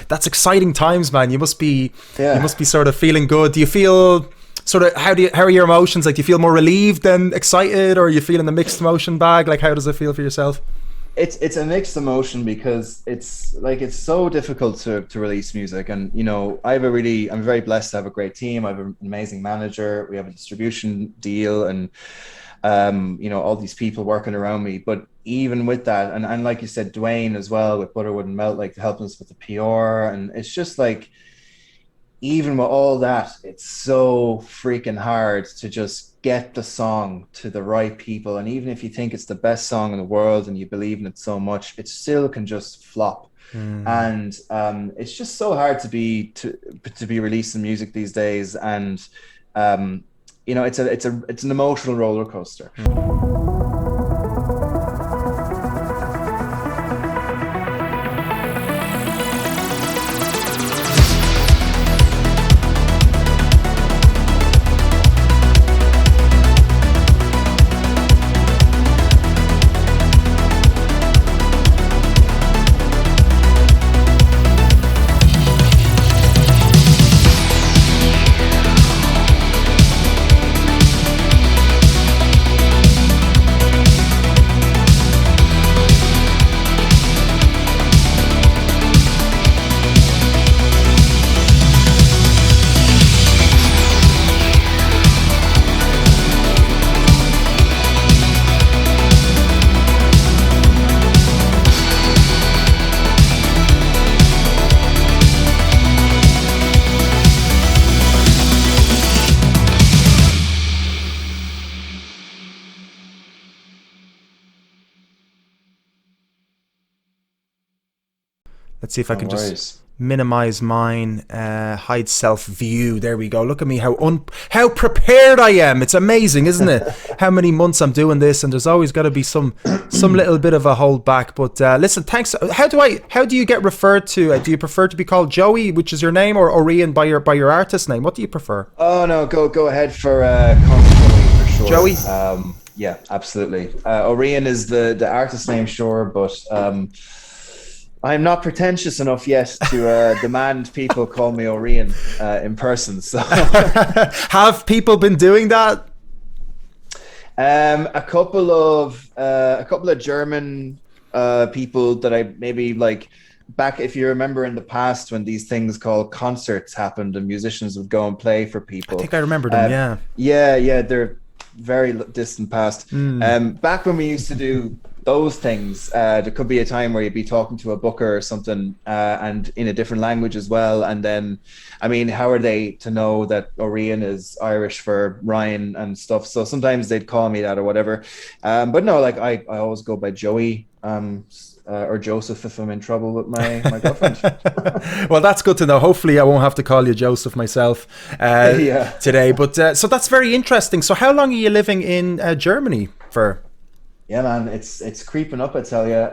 that's exciting times, man. You must be Yeah. sort of feeling good. Do you feel sort of, how are your emotions? Like, do you feel more relieved than excited, or are you feeling the mixed emotion bag? Like, how does it feel for yourself? It's a mixed emotion because it's so difficult to release music. And I'm very blessed to have a great team. I have an amazing manager. We have a distribution deal, and all these people working around me. But even with that, and like you said, Dwayne as well with Butter Wouldn't Melt, like helping us with the PR, and it's just like, even with all that, it's so freaking hard to just get the song to the right people. And even if you think it's the best song in the world and you believe in it so much, it still can just flop. Mm. And it's just so hard to be releasing music these days. And it's an emotional roller coaster. Let's see if I No can just worries. minimize mine, hide self view. There we go. Look at me, how prepared I am. It's amazing, isn't it? How many months I'm doing this, and there's always got to be some little bit of a hold back. But listen, thanks. How do you get referred to? Do you prefer to be called Joey, which is your name, or Orian by your artist name? What do you prefer? Oh no, go ahead for Constantly for Joey. sure. Yeah, absolutely. Orion is the artist name, sure, but I'm not pretentious enough yet to demand people call me Orion in person. So Have people been doing that? a couple of German people that I maybe like back, if you remember in the past when these things called concerts happened and musicians would go and play for I people. think I remember them. Uh, Yeah. yeah, they're very distant past. Mm. Back when we used to do those things, there could be a time where you'd be talking to a booker or something, and in a different language as well. And then, I mean, how are they to know that Orion is Irish for Ryan and stuff? So sometimes they'd call me that or whatever. But no, like I always go by Joey. Or Joseph if I'm in trouble with my girlfriend. Well, that's good to know. Hopefully I won't have to call you Joseph myself Yeah. today. But so that's very interesting. So how long are you living in Germany for? Yeah, man, it's creeping up, I tell you.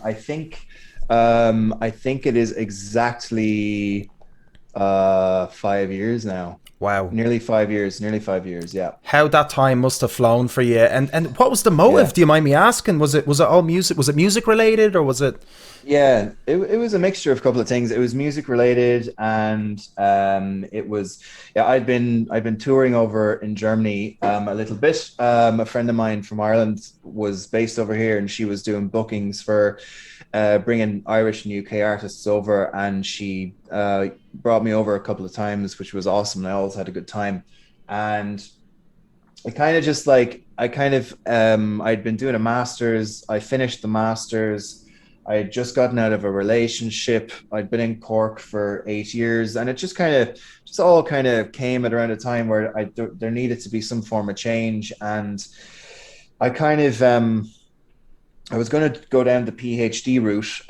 I think it is exactly 5 years now. Wow. Nearly 5 years, nearly 5 years, yeah. How that time must have flown for you. And what was the motive? Yeah. Do you mind me asking? Was it all music? Was it music related, or was it? Yeah, it was a mixture of a couple of things. It was music related, and it was, yeah, I'd been touring over in Germany a little bit. A friend of mine from Ireland was based over here, and she was doing bookings for bringing Irish and UK artists over, and she brought me over a couple of times, which was awesome. And I always had a good time, and it kind of just like I'd been doing a master's. I finished the master's. I had just gotten out of a relationship. I'd been in Cork for 8 years, and it just all kind of came at around a time where there needed to be some form of change. And I kind of I was going to go down the PhD route,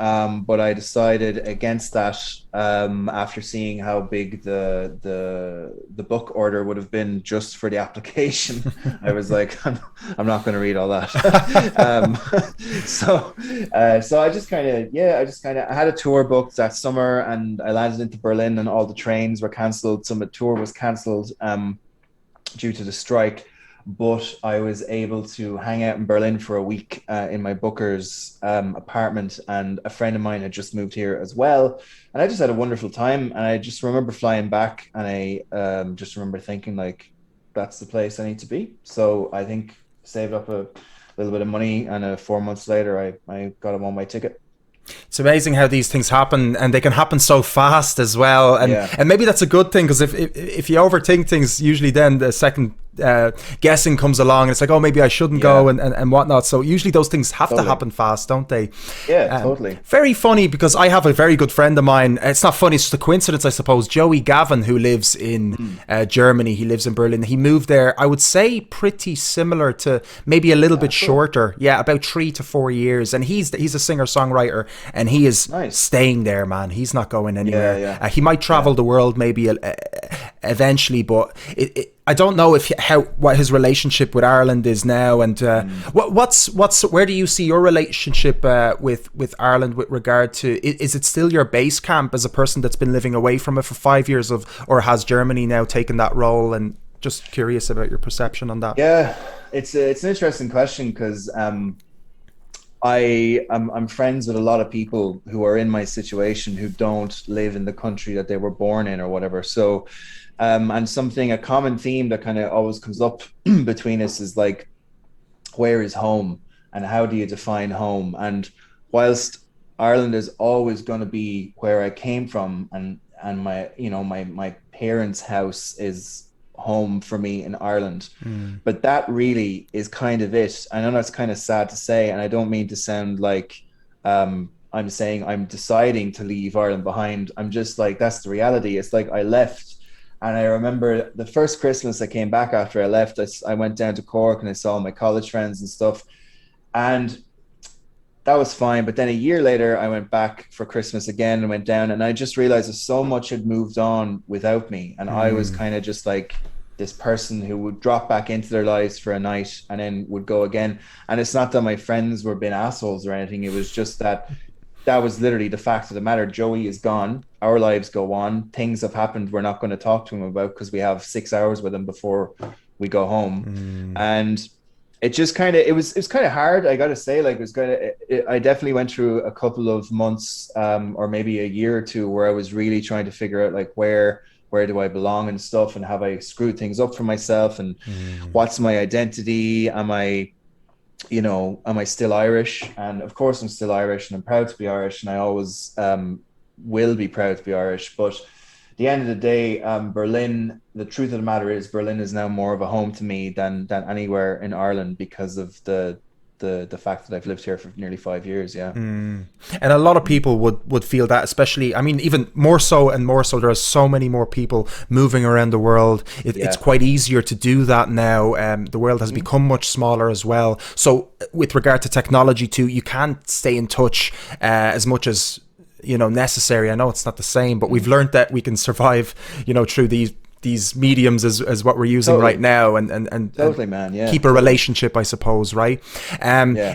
but I decided against that after seeing how big the book order would have been just for the application. I was like, I'm not going to read all that. So I just I had a tour booked that summer, and I landed into Berlin, and all the trains were cancelled. Some of the tour was cancelled due to the strike. but I was able to hang out in Berlin for a week in my booker's apartment, and a friend of mine had just moved here as well, and I just had a wonderful time. And I just remember flying back, and I just remember thinking like, that's the place I need to be. So I think saved up a little bit of money, and 4 months later, I got a one-way ticket. It's amazing how these things happen, and they can happen so fast as well. Yeah, And maybe that's a good thing, because if you overthink things, usually then the second guessing comes along, and it's like, oh, maybe I shouldn't go, yeah, and whatnot. So usually those things have to totally. happen fast, don't they? Yeah, totally. Very funny, because I have a very good friend of mine. It's not funny, it's just a coincidence, I suppose. Joey Gavin, who lives in Germany, he lives in Berlin. He moved there, I would say, pretty similar to, maybe a little bit Cool. shorter. Yeah, about 3 to 4 years. And he's a singer songwriter, and he is Nice. staying there, man. He's not going anywhere. Yeah, yeah, He might travel the world maybe eventually, but I don't know what his relationship with Ireland is now, and where do you see your relationship with Ireland with regard to, is it still your base camp as a person that's been living away from it for 5 years, or has Germany now taken that role? And just curious about your perception on that. Yeah. It's an interesting question, because I'm friends with a lot of people who are in my situation who don't live in the country that they were born in or whatever. So, and a common theme that kind of always comes up between us is like, where is home, and how do you define home? And whilst Ireland is always going to be where I came from, and my, my parents' house is home for me in Ireland. But that really is kind of it. I know that's kind of sad to say, and I don't mean to sound like I'm saying I'm deciding to leave Ireland behind. I'm just like, that's the reality. It's like I left, and I remember the first Christmas I came back after I left, I went down to Cork and I saw my college friends and stuff, and that was fine. But then a year later, I went back for Christmas again and went down, and I just realized that so much had moved on without me. And I was kind of just like this person who would drop back into their lives for a night and then would go again. And it's not that my friends were being assholes or anything. It was just that was literally the fact of the matter. Joey is gone. Our lives go on. Things have happened we're not going to talk to him about, because we have 6 hours with him before we go home. And it just kind of, it was kind of hard, I gotta say. Like, it was kind of, I definitely went through a couple of months, or maybe a year or two, where I was really trying to figure out like, where do I belong and stuff, and have I screwed things up for myself, and what's my identity? Am I still Irish? And of course I'm still Irish, and I'm proud to be Irish, and I always will be proud to be Irish. But at the end of the day, Berlin, the truth of the matter is, Berlin is now more of a home to me than anywhere in Ireland, because of the fact that I've lived here for nearly 5 years. Yeah. And a lot of people would feel that, especially, I mean, even more so and more so, there are so many more people moving around the world. It's quite easier to do that now. The world has become much smaller as well. So with regard to technology too, you can't stay in touch as much as necessary. I know it's not the same, but we've learned that we can survive through these mediums as what we're using right now, and Totally, man. Yeah. keep a relationship, I suppose, right?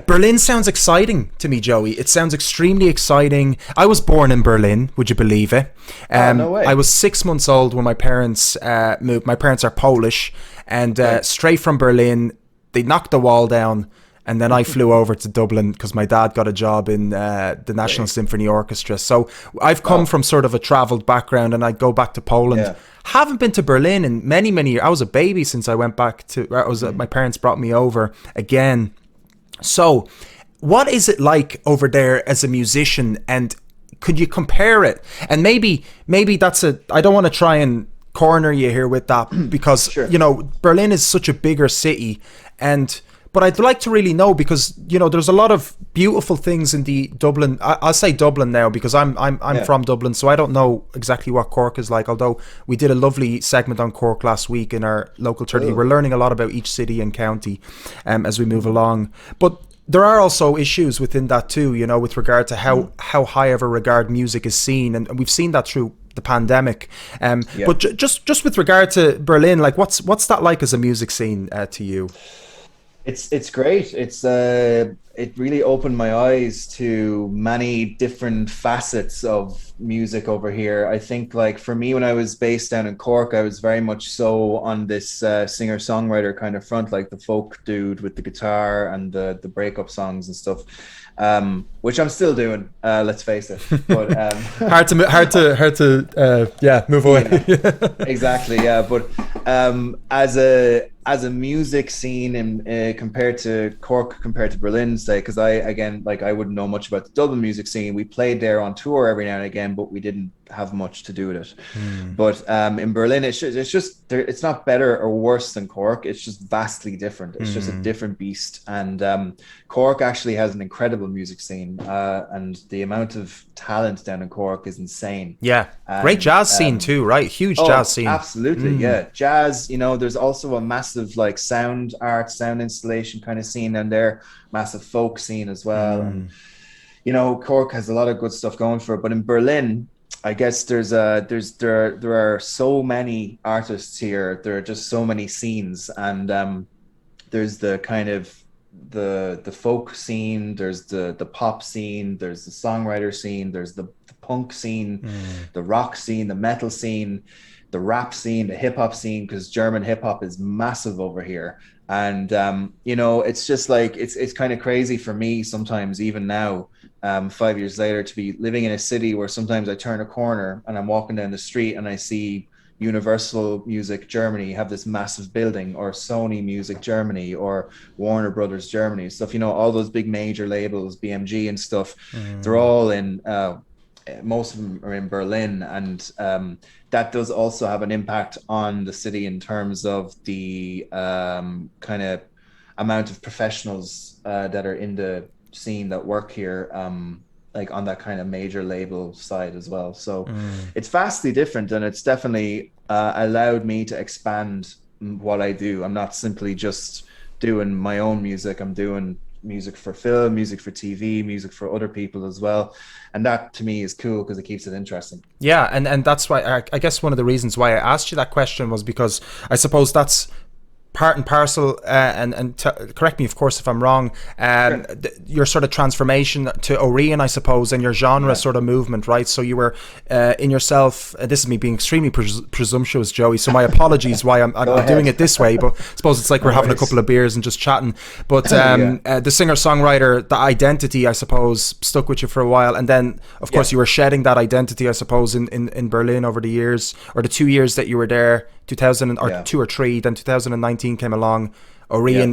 Berlin sounds exciting to me, Joey. It sounds extremely exciting. I was born in Berlin, would you believe it? No way. I was 6 months old when my parents moved. My parents are Polish, and straight from Berlin, they knocked the wall down. And then I flew over to Dublin because my dad got a job in the National Symphony Orchestra. So I've come from sort of a travelled background, and I go back to Poland. Yeah. Haven't been to Berlin in many, many years. I was a baby since I went back to, my parents brought me over again. So what is it like over there as a musician? And could you compare it? And maybe that's I don't want to try and corner you here with that, because, Berlin is such a bigger city, but I'd like to really know, because there's a lot of beautiful things in the Dublin. I'll say Dublin now, because I'm from Dublin, so I don't know exactly what Cork is like. Although we did a lovely segment on Cork last week in our local 30. We're learning a lot about each city and county as we move along. But there are also issues within that too, with regard to how high of a regard music is seen, and we've seen that through the pandemic. But just with regard to Berlin, like what's that like as a music scene to you? It's great. It's it really opened my eyes to many different facets of music over here. I think, like, for me, when I was based down in Cork, I was very much so on this singer-songwriter kind of front, like the folk dude with the guitar and the breakup songs and stuff, which I'm still doing. Let's face it, but yeah, move away. yeah, exactly, yeah. But as a music scene in compared to Cork, compared to Berlin, say, because I, again, like, I wouldn't know much about the Dublin music scene. We played there on tour every now and again, but we didn't have much to do with it. But in Berlin, it's not better or worse than Cork. It's just vastly different. It's just a different beast. And Cork actually has an incredible music scene, and the amount of talent down in Cork is insane. Yeah, And, great jazz scene too, right? Huge jazz scene. Absolutely, yeah. Jazz, there's also a massive, like, sound art, sound installation kind of scene down there, massive folk scene as well. And Cork has a lot of good stuff going for it. But in Berlin, I guess there are so many artists here. There are just so many scenes, and there's the kind of the folk scene, there's the pop scene, there's the songwriter scene, there's the punk scene, the rock scene, the metal scene, the rap scene, the hip hop scene, because German hip hop is massive over here. And it's just like, it's kind of crazy for me sometimes, even now, 5 years later, to be living in a city where sometimes I turn a corner and I'm walking down the street and I see Universal Music Germany have this massive building, or Sony Music Germany, or Warner Brothers Germany, stuff, all those big major labels, BMG and stuff. They're all in, most of them are in Berlin. And that does also have an impact on the city in terms of the kind of amount of professionals that are in the scene that work here, like on that kind of major label side as well. So it's vastly different, and it's definitely allowed me to expand what I do. I'm not simply just doing my own music. I'm doing music for film, music for TV, music for other people as well. And that to me is cool because it keeps it interesting. Yeah, and that's why I guess one of the reasons why I asked you that question was because I suppose that's part and parcel, correct me of course if I'm wrong, Sure. Your sort of transformation to Orian, I suppose, and your genre sort of movement, right? So you were in yourself, this is me being extremely presumptuous, Joey, so my apologies why I'm doing it this way, but I suppose it's like we're having a couple of beers and just chatting. But the singer-songwriter, the identity, I suppose, stuck with you for a while, and then of course you were shedding that identity, I suppose, in Berlin over the years, or the 2 years that you were there, 2000 or 2 or 3, then 2019 came along. Orian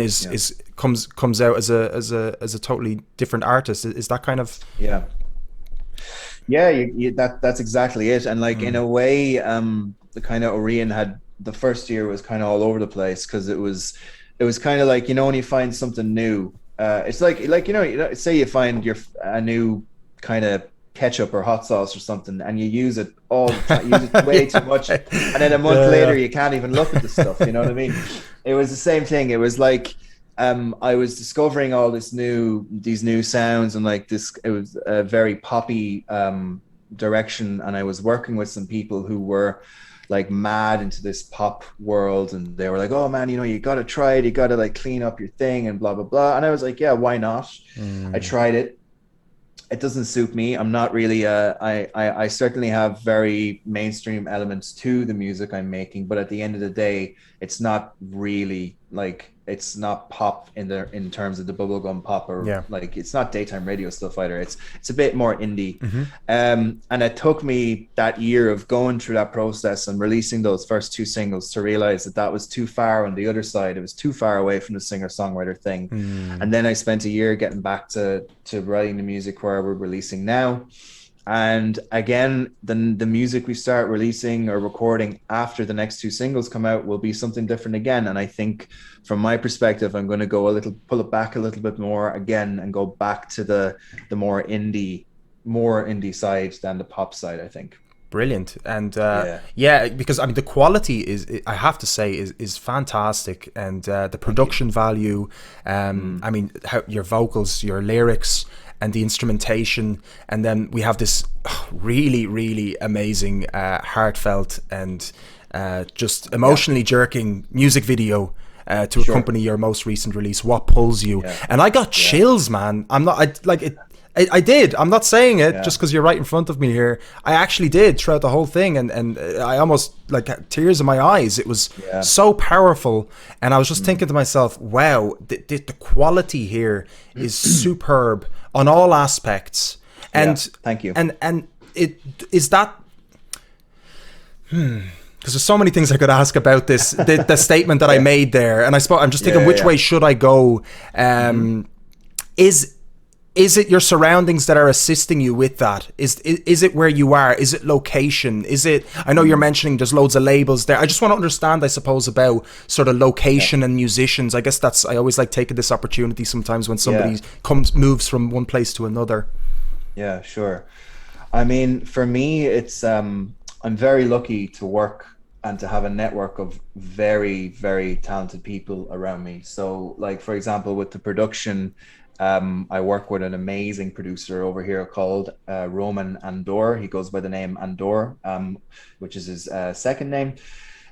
comes out as a totally different artist. Is that kind of that's exactly it. And like in a way, the kind of Orian had, the first year was kind of all over the place, because it was kind of like, when you find something new, it's like say you find a new kind of ketchup or hot sauce or something, and you use it all the time, use it way too much, and then a month later you can't even look at the stuff, you know what I mean? It was the same thing. It was like I was discovering all these new sounds, and like this, it was a very poppy direction, and I was working with some people who were like mad into this pop world, and they were like, oh man, you gotta try it, you gotta like clean up your thing and blah blah blah. And I was like, yeah, why not? I tried it. It doesn't suit me. I'm not really I certainly have very mainstream elements to the music I'm making, but at the end of the day, it's not really like, it's not pop in terms of the bubblegum pop, or like, it's not daytime radio stuff either. It's a bit more indie. And it took me that year of going through that process and releasing those first 2 singles to realize that was too far on the other side. It was too far away from the singer-songwriter thing. And then I spent a year getting back to writing the music where we're releasing now. And again, the music we start releasing or recording after the next 2 singles come out will be something different again. And I think from my perspective, I'm going to pull it back a little bit more again, and go back to the more indie side than the pop side, I think. Brilliant. And because I mean, the quality is, I have to say, is fantastic, and the production value, I mean, your vocals, your lyrics, and the instrumentation, and then we have this really, really amazing, heartfelt and just emotionally jerking music video to Sure. accompany your most recent release, What Pulls You. Yeah. And I got Yeah. chills, man. I'm not, I like it. I did. I'm not saying it Yeah. just because you're right in front of me here. I actually did throughout the whole thing, and I almost like had tears in my eyes. It was Yeah. so powerful, and I was just thinking to myself, "Wow, the quality here is superb on all aspects." Yeah. And Thank you. and it is that. Because there's so many things I could ask about this, the statement that I made there, and I'm just thinking, Yeah. which Yeah. way should I go? Is is it your surroundings that are assisting you with that? Is it where you are? Is it location? Is it? I know you're mentioning there's loads of labels there. I just want to understand, I suppose, about sort of location and musicians. I guess that's, I always like taking this opportunity sometimes when somebody moves from one place to another. Yeah, sure. I mean, for me, it's I'm very lucky to work and to have a network of very, very talented people around me. So, like for example, with the production, I work with an amazing producer over here called Roman Andor. He goes by the name Andor, which is his second name.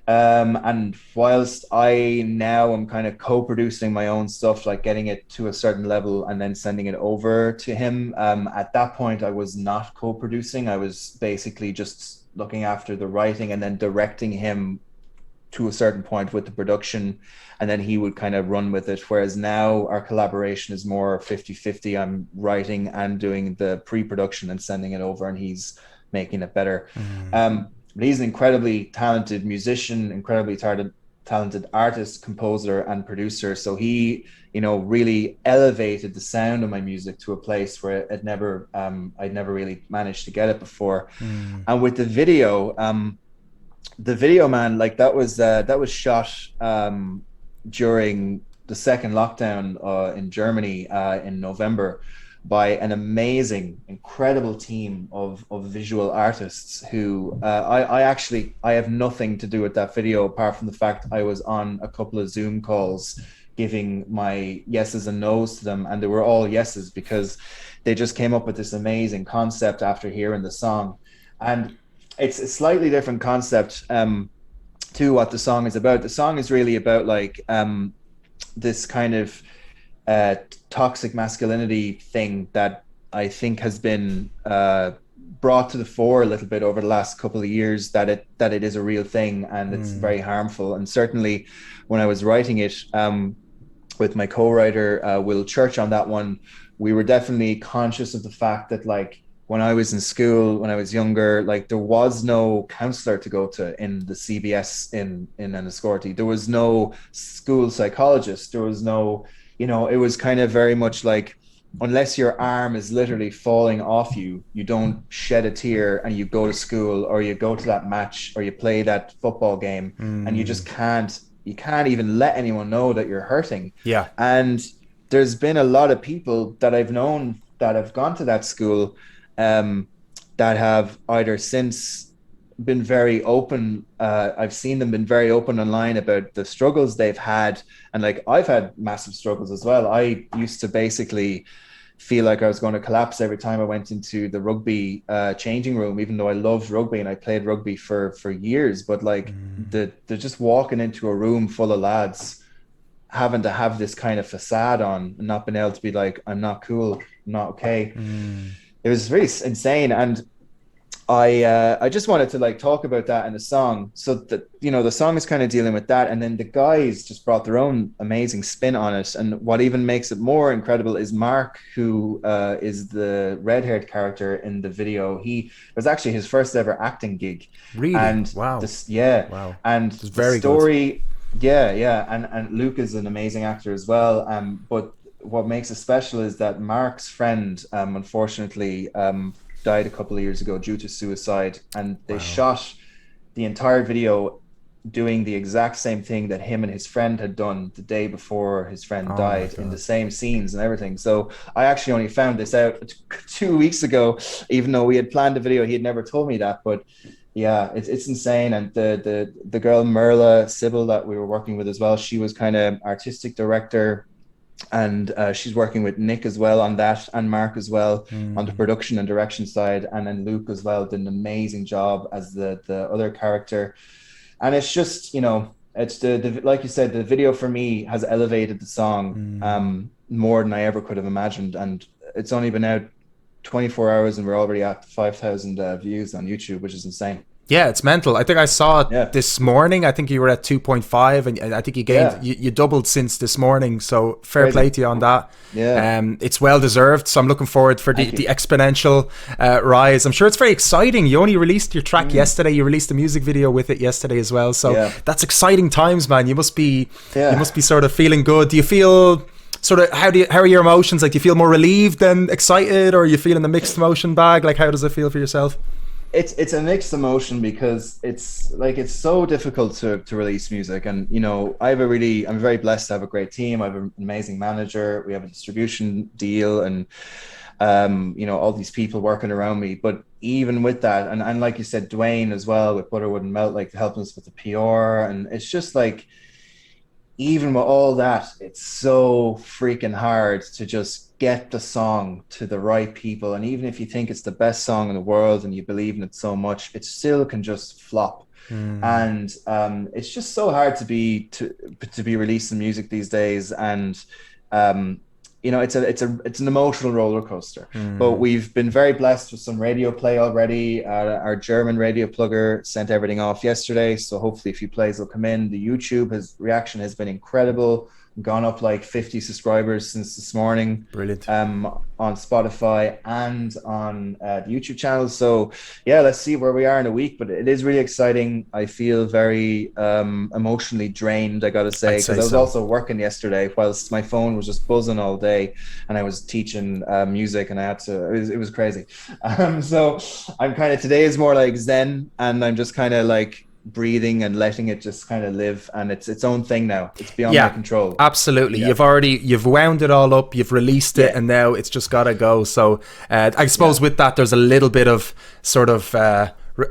And whilst I now am kind of co-producing my own stuff, like getting it to a certain level and then sending it over to him, at that point I was not co-producing. I was basically just looking after the writing and then directing him to a certain point with the production, and then he would kind of run with it. Whereas now our collaboration is more 50-50. I'm writing and doing the pre-production and sending it over, and he's making it better. But he's an incredibly talented musician, incredibly talented artist, composer, and producer. So he, really elevated the sound of my music to a place where I'd never really managed to get it before. And with the video, man, like that was shot during the second lockdown in Germany in November by an amazing, incredible team of visual artists who I have nothing to do with that video apart from the fact I was on a couple of Zoom calls giving my yeses and nos to them, and they were all yeses because they just came up with this amazing concept after hearing the song. And it's a slightly different concept to what the song is about. The song is really about like this kind of toxic masculinity thing that I think has been brought to the fore a little bit over the last couple of years, that it is a real thing and it's very harmful. And certainly when I was writing it with my co-writer Will Church on that one, we were definitely conscious of the fact that, like, when I was in school, when I was younger, like there was no counselor to go to in the CBS in Enniscorthy. There was no school psychologist. There was no, it was kind of very much like, unless your arm is literally falling off you, you don't shed a tear and you go to school or you go to that match or you play that football game, and you can't even let anyone know that you're hurting. Yeah. And there's been a lot of people that I've known that have gone to that school that have either since been very open. I've seen them been very open online about the struggles they've had. And like, I've had massive struggles as well. I used to basically feel like I was going to collapse every time I went into the rugby changing room, even though I loved rugby and I played rugby for years. But like they're just walking into a room full of lads having to have this kind of facade on and not being able to be like, I'm not cool, I'm not okay. It was really insane. And I just wanted to like talk about that in the song. So that, the song is kind of dealing with that. And then the guys just brought their own amazing spin on it. And what even makes it more incredible is Mark, who is the red-haired character in the video. It was actually his first ever acting gig. Really? And Wow. Wow. And it's very the story, good. yeah. And Luke is an amazing actor as well. But what makes it special is that Mark's friend, unfortunately, died a couple of years ago due to suicide, and they shot the entire video doing the exact same thing that him and his friend had done the day before his friend died, in the same scenes and everything. So I actually only found this out 2 weeks ago, even though we had planned a video. He had never told me that, but yeah, it's insane. And the girl Merla Sybil that we were working with as well, she was kind of artistic director, and she's working with Nick as well on that, and Mark as well on the production and direction side, and then Luke as well did an amazing job as the other character. And it's just, It's the like you said, the video for me has elevated the song more than I ever could have imagined, and it's only been out 24 hours, and we're already at 5,000 views on YouTube, which is insane. Yeah, it's mental. I think I saw it Yeah, this morning. I think you were at 2.5, and I think you gained, yeah, you doubled since this morning. So fair play crazy. to you on that. Yeah, It's well deserved. So I'm looking forward for thank the you. exponential rise. I'm sure it's very exciting. You only released your track yesterday. You released a music video with it yesterday as well. So Yeah, that's exciting times, man. You yeah. must be sort of feeling good. Do you feel sort of, how are your emotions? Like, do you feel more relieved than excited, or are you feeling the mixed emotion bag? Like, how does it feel for yourself? It's a mixed emotion because it's like it's so difficult to release music, and I'm very blessed to have a great team. I have an amazing manager. We have a distribution deal, and all these people working around me. But even with that, and like you said, Dwayne as well with Butter Wouldn't Melt, like helping us with the PR, and it's just like even with all that, it's so freaking hard to just get the song to the right people. And even if you think it's the best song in the world and you believe in it so much, it still can just flop. Mm. And it's just so hard to be releasing music these days. And it's an emotional roller coaster. But Mm. we've been very blessed with some radio play already. Our German radio plugger sent everything off yesterday, so hopefully a few plays will come in. The YouTube reaction has been incredible. Gone up like 50 subscribers since this morning, Brilliant. on Spotify and on the YouTube channel. So yeah, let's see where we are in a week, but it is really exciting. I feel very emotionally drained, I gotta say, I'd because say I was so. also working yesterday whilst my phone was just buzzing all day, and I was teaching music, and it was crazy. So I'm kind of, today is more like zen, and I'm just kind of like breathing and letting it just kind of live, and it's its own thing now. It's beyond my Yeah, control. absolutely. Yeah, You've wound it all up, you've released it, yeah, and now it's just gotta go. So I suppose yeah, with that, there's a little bit of sort of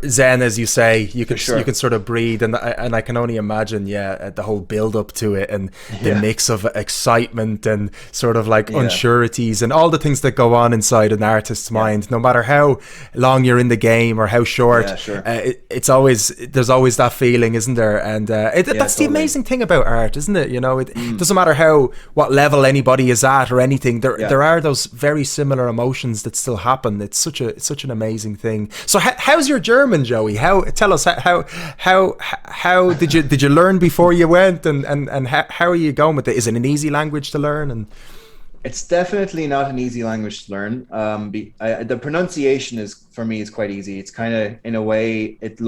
zen, as you say. for You sure. can sort of breathe, and I can only imagine, yeah, the whole build up to it, and the Yeah, mix of excitement and sort of like yeah, unsureties and all the things that go on inside an artist's yeah, mind. No matter how long you're in the game or how short, yeah, sure. it's always, there's always that feeling, isn't there? And Yeah, that's the totally. amazing thing about art, isn't it? It Mm, doesn't matter what level anybody is at or anything. yeah. There are those very similar emotions that still happen. It's such an amazing thing. So how's your German, Joey? How, tell us, how did you learn before you went, and how are you going with it? Is it an easy language to learn? And It's definitely not an easy language to learn. The pronunciation is, for me, is quite easy. It's kind of, in a way, it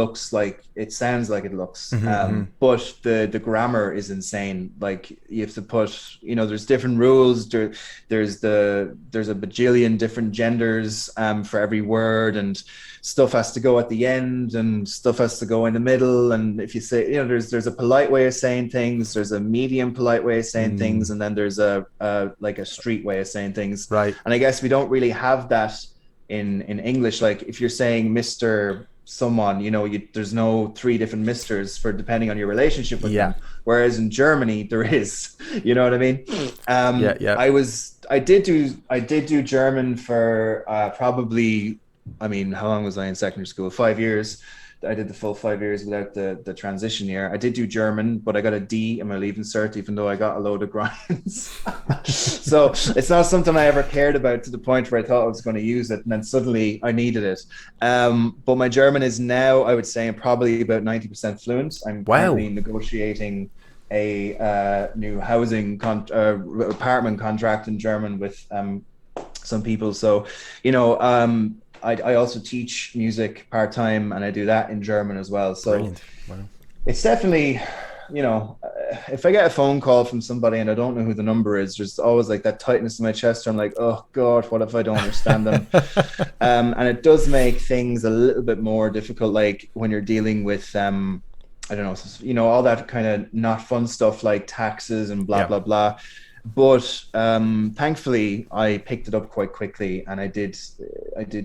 sounds like it looks, Mhm. but the grammar is insane. Like, you have to put, there's different rules. There's a bajillion different genders for every word, and stuff has to go at the end, and stuff has to go in the middle. And if you say, there's a polite way of saying things, there's a medium polite way of saying things, Mm, and then there's a street way of saying things. right. And I guess we don't really have that in English. Like, if you're saying Mr. someone, there's no three different misters for depending on your relationship with Yeah. them. Whereas in Germany there is, you know what I mean? Yeah. Yeah. I did do German for probably, I mean, how long was I in secondary school? 5 years. I did the full 5 years without the transition year. I did do German, but I got a D in my leaving cert, even though I got a load of grinds. So it's not something I ever cared about, to the point where I thought I was going to use it, and then suddenly I needed it. But my German is now, I would say, I'm probably about 90% fluent. I'm currently Wow. negotiating a new apartment contract in German with some people. So, I also teach music part-time, and I do that in German as well. So Brilliant. Wow. it's definitely, if I get a phone call from somebody and I don't know who the number is, there's always like that tightness in my chest. I'm like, oh God, what if I don't understand them? And it does make things a little bit more difficult, like when you're dealing with, I don't know, all that kind of not fun stuff like taxes and blah, Yeah. blah, blah. But thankfully, I picked it up quite quickly, and I did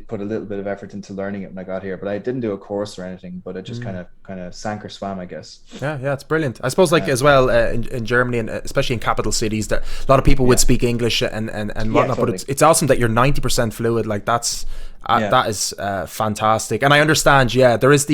put a little bit of effort into learning it when I got here. But I didn't do a course or anything. But it just kind of sank or swam, I guess. Yeah, yeah, it's brilliant. I suppose, like, Yeah, as well, in Germany, and especially in capital cities, that a lot of people would yeah, speak English and yeah, whatnot. But totally. it's awesome that you're 90% fluid. Like, Yeah, that is fantastic. And I understand. Yeah, there is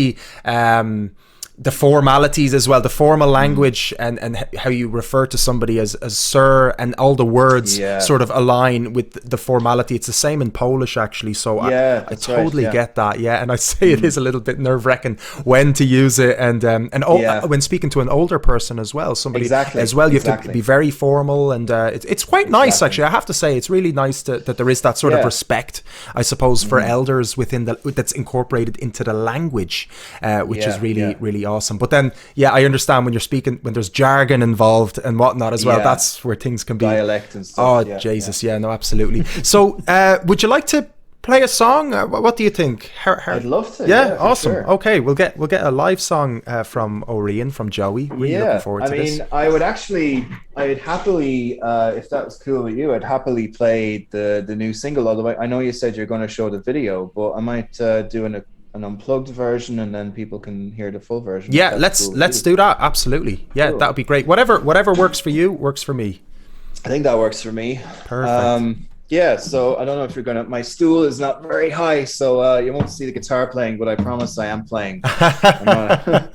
the formalities as well, the formal Mm. language, and how you refer to somebody as sir, and all the words Yeah. sort of align with the formality. It's the same in Polish actually, so Yeah, I that's right. totally Yeah. get that. Yeah, and I say it Mm. is a little bit nerve-wracking when to use it, and Yeah. when speaking to an older person as well, somebody as Exactly. well, you have to be Exactly. very formal, and it's quite nice Exactly. actually. I have to say, it's really nice that there is that sort of Yeah. respect, I suppose, for Hmm. elders within that's incorporated into the language, which is Yeah. really, Yeah. really awesome. But then, yeah, I understand when you're speaking, when there's jargon involved and whatnot as well. Yeah. That's where things can be. Dialect and stuff. Oh, Yeah. Yeah. Jesus. Yeah, no, absolutely. So, would you like to play a song? What do you think? I'd love to. Yeah, Yeah, for awesome. sure. Okay, we'll get a live song from Orian, from Joey. Really looking Yeah. forward I to this. mean, I'd happily, if that was cool with you, I'd happily play the new single. Although I know you said you're going to show the video, but I might do an unplugged version, and then people can hear the full version if Yeah, that's let's cool with let's you. do that. Absolutely. Yeah, that Cool. would be great. Whatever works for you works for me. I think that works for me. Perfect. Yeah, so I don't know if you're gonna. My stool is not very high, so you won't see the guitar playing, but I promise I am playing. I'm gonna.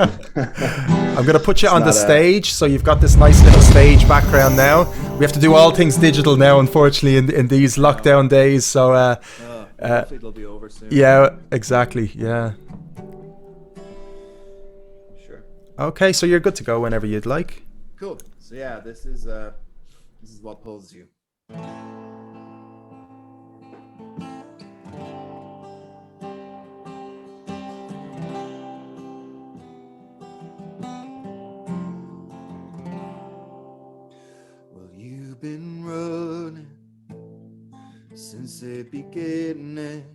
I'm gonna put you It's on the not a. stage, so you've got this nice little stage background now. We have to do all things digital now, unfortunately, in these lockdown days. So, Hopefully it'll be over soon. yeah, exactly. Yeah. Sure. Okay, so you're good to go whenever you'd like. Cool. So yeah, this is what pulls you. Well, you've been running since the beginning.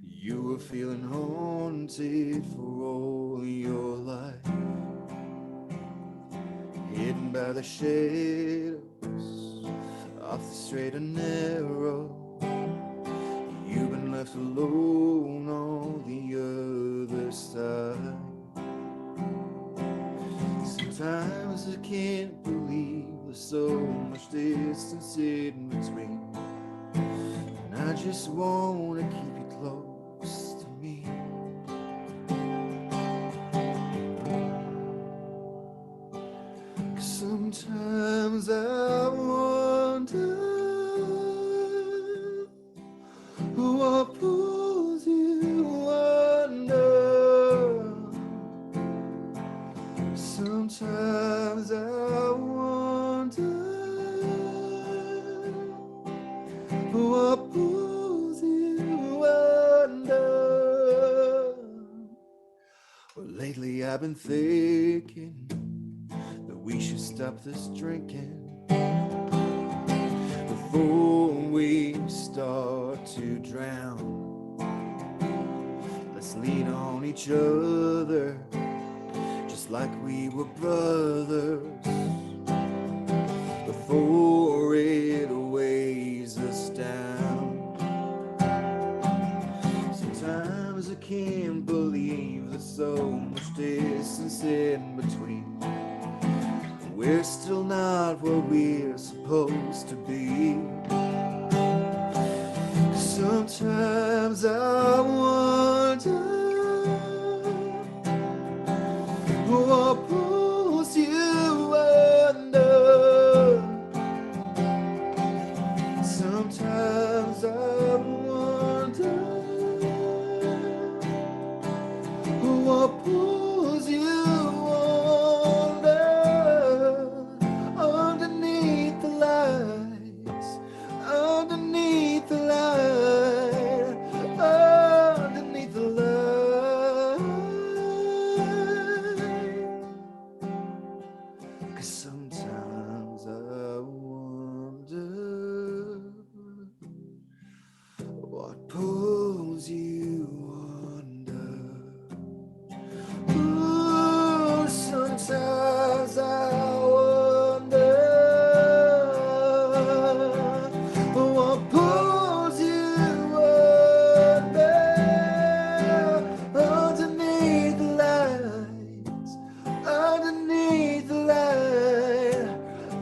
You were feeling haunted for all your life, hidden by the shadows of the straight and narrow. You've been left alone on the other side. Sometimes I can't believe there's so much distance in between, and I just want to keep you close to me. Sometimes I wonder what pulls you under. Sometimes I wonder what pulls you under. Well, lately I've been thinking that we should stop this drinking before we start to drown. Let's lean on each other just like we were brothers before it weighs us down. Sometimes I can't believe there's so much distance in between. We're still not where we're supposed to be. Sometimes I wonder what pulls you under. Sometimes I wonder what pulls you under. Underneath the lights, underneath the light, underneath the light. 'Cause sometimes I wonder what pulls you under. Ooh, sometimes I wonder what pulls you under. Underneath the lights, underneath the light,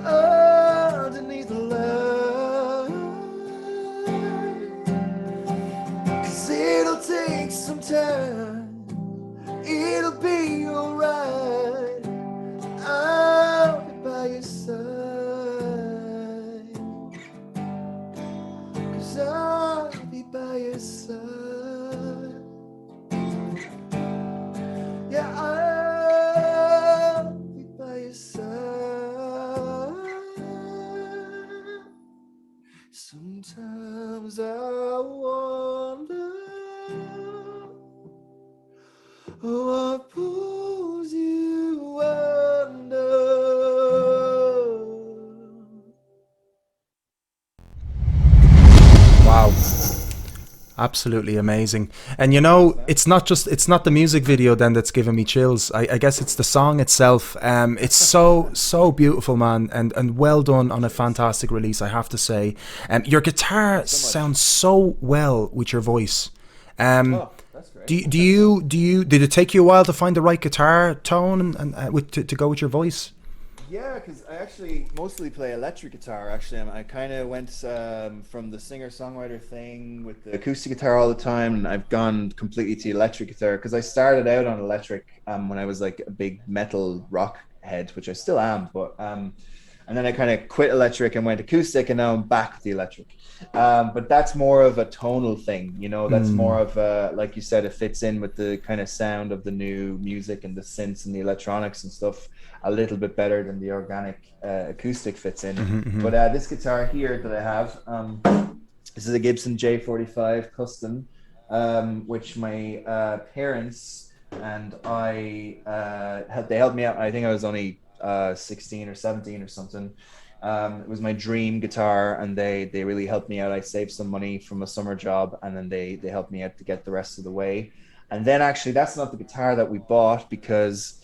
underneath the light. 'Cause it'll take some time. It'll be be alright. I'll be by your side. 'Cause I'll be by your side. Yeah, I'll be by your side. Sometimes I wonder what pulls you under. Wow. Absolutely amazing. And you know, it's not the music video then that's giving me chills. I guess it's the song itself. It's so beautiful, man, and well done on a fantastic release, I have to say. Your guitar sounds so well with your voice. Oh, that's great. Did it take you a while to find the right guitar tone and to go with your voice? Yeah, because I actually mostly play electric guitar. Actually, I kind of went from the singer-songwriter thing with the acoustic guitar all the time, and I've gone completely to electric guitar because I started out on electric when I was like a big metal rock head, which I still am, but and then I kind of quit electric and went acoustic, and now I'm back to the electric. But that's more of a tonal thing, you know. That's more of a, like you said, it fits in with the kind of sound of the new music and the synths and the electronics and stuff a little bit better than the organic acoustic fits in. But this guitar here that I have, this is a Gibson J45 custom, which my parents and I they helped me out. I think I was only 16 or 17 or something. It was my dream guitar, and they really helped me out. I saved some money from a summer job, and then they helped me out to get the rest of the way. And then actually, that's not the guitar that we bought, because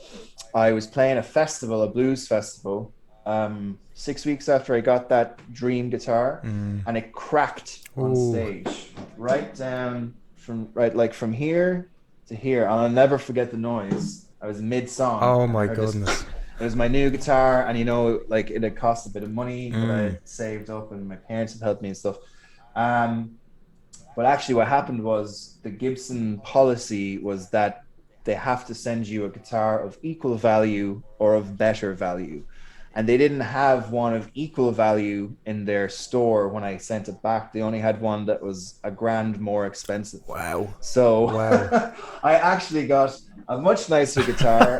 I was playing a festival, a blues festival, 6 weeks after I got that dream guitar, and it cracked on stage, right down from here to here. And I'll never forget the noise. I was mid-song. Oh my goodness. It was my new guitar, and you know, like, it had cost a bit of money, but I had saved up, and my parents had helped me and stuff. But actually what happened was, the Gibson policy was that they have to send you a guitar of equal value or of better value. And they didn't have one of equal value in their store when I sent it back. They only had one that was $1,000 more expensive. Wow. So wow. I actually got a much nicer guitar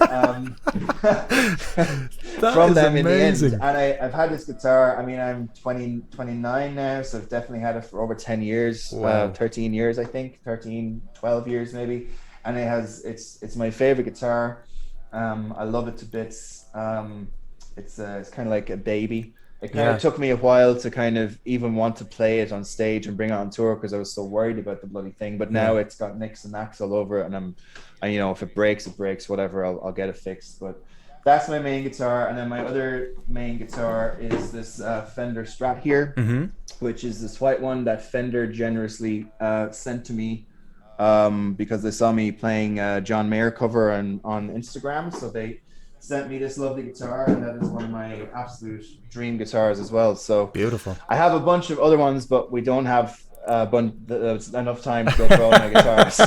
from them in the end. And I've had this guitar, I mean, I'm 29 now, so I've definitely had it for over 10 years, 13 years, I think, 12 years maybe. And it's my favorite guitar. I love it to bits. It's kind of like a baby. It kind of took me a while to kind of even want to play it on stage and bring it on tour, because I was so worried about the bloody thing. But now it's got nicks and knacks all over it, and you know, if it breaks, it breaks. Whatever, I'll get it fixed. But that's my main guitar, and then my other main guitar is this Fender Strat here, which is this white one that Fender generously sent to me because they saw me playing John Mayer cover on Instagram, so they sent me this lovely guitar, and that is one of my absolute dream guitars as well. So beautiful. I have a bunch of other ones, but we don't have enough time to go through all my guitars,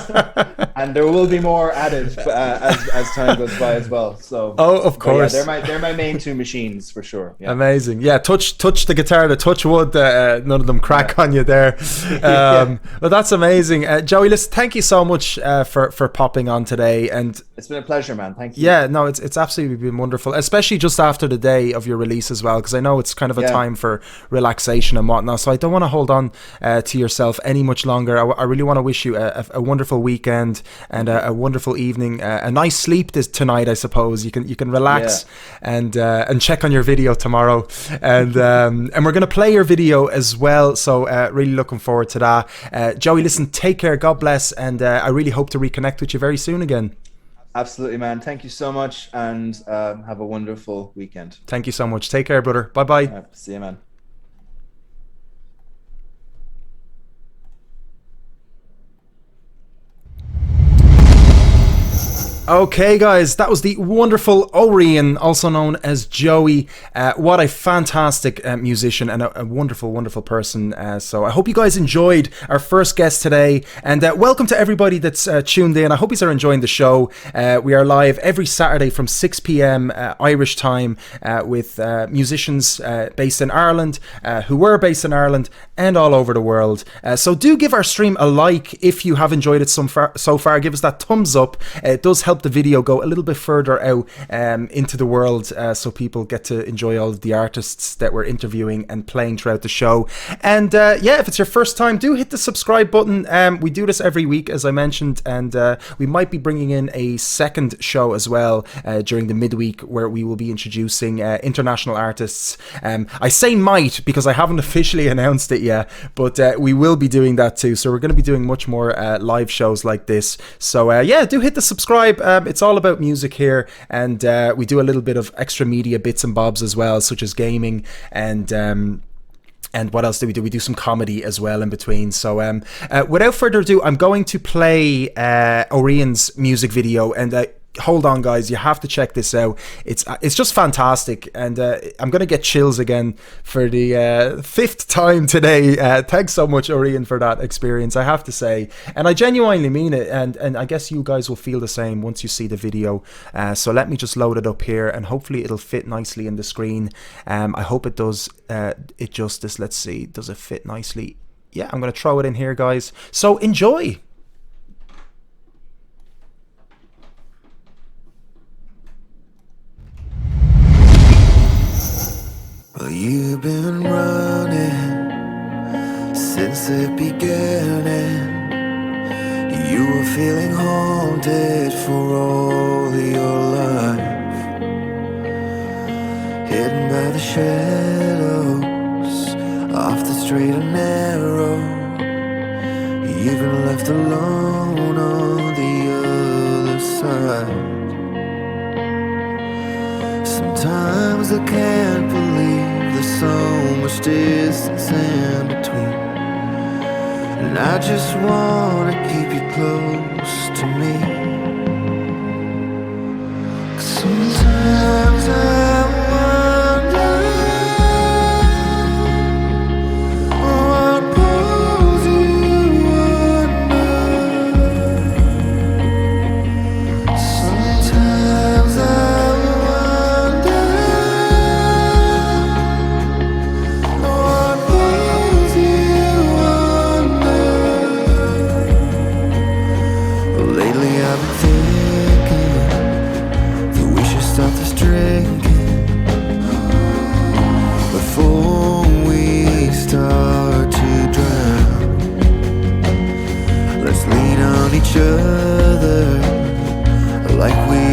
and there will be more added as time goes by as well. So of course, yeah, they're my main two machines for sure. Yeah. Amazing. Yeah, touch the guitar, the touch wood. None of them crack on you there. Well, that's amazing, Joey. Listen, thank you so much for popping on today, and it's been a pleasure, man. Thank you. Yeah, no, it's absolutely been wonderful, especially just after the day of your release as well, because I know it's kind of a time for relaxation and whatnot. So I don't want to hold on to yourself any much longer. I really want to wish you a wonderful weekend and a wonderful evening, a nice sleep tonight. I suppose you can relax and check on your video tomorrow, and we're gonna play your video as well. So really looking forward to that. Joey, listen, take care. God bless, and I really hope to reconnect with you very soon again. Absolutely, man. Thank you so much, and have a wonderful weekend. Thank you so much. Take care, brother. Bye bye. See you, man. Okay, guys, that was the wonderful Orian, also known as Joey. What a fantastic musician and a wonderful, wonderful person. So I hope you guys enjoyed our first guest today. And welcome to everybody that's tuned in. I hope you are enjoying the show. We are live every Saturday from 6 p.m. Irish time with musicians based in Ireland, who were based in Ireland and all over the world. So do give our stream a like if you have enjoyed it so far. Give us that thumbs up. It does help the video go a little bit further out into the world, so people get to enjoy all of the artists that we're interviewing and playing throughout the show. And yeah, if it's your first time, do hit the subscribe button. We do this every week, as I mentioned, and we might be bringing in a second show as well during the midweek, where we will be introducing international artists. I say might because I haven't officially announced it yet, but we will be doing that too. So we're going to be doing much more live shows like this. So yeah, do hit the subscribe. It's all about music here, and we do a little bit of extra media bits and bobs as well, such as gaming and what else do we do? We do some comedy as well in between. So without further ado, I'm going to play Orian's music video, and hold on, guys, you have to check this out. It's just fantastic, and I'm gonna get chills again for the fifth time today. Thanks so much, Orian, for that experience, I have to say, and I genuinely mean it, and I guess you guys will feel the same once you see the video. So let me just load it up here, and hopefully it'll fit nicely in the screen. I hope it does it justice. Let's see, does it fit nicely? Yeah, I'm gonna throw it in here, guys, so enjoy. Well, you've been running since the beginning. You were feeling haunted for all your life, hidden by the shadows off the straight and narrow. You've been left alone on the other side. Sometimes I can't believe there's so much distance in between, and I just wanna keep you close to me. 'Cause sometimes I wonder what pulls you under. Sometimes I stop this drinking before we start to drown. Let's lean on each other like we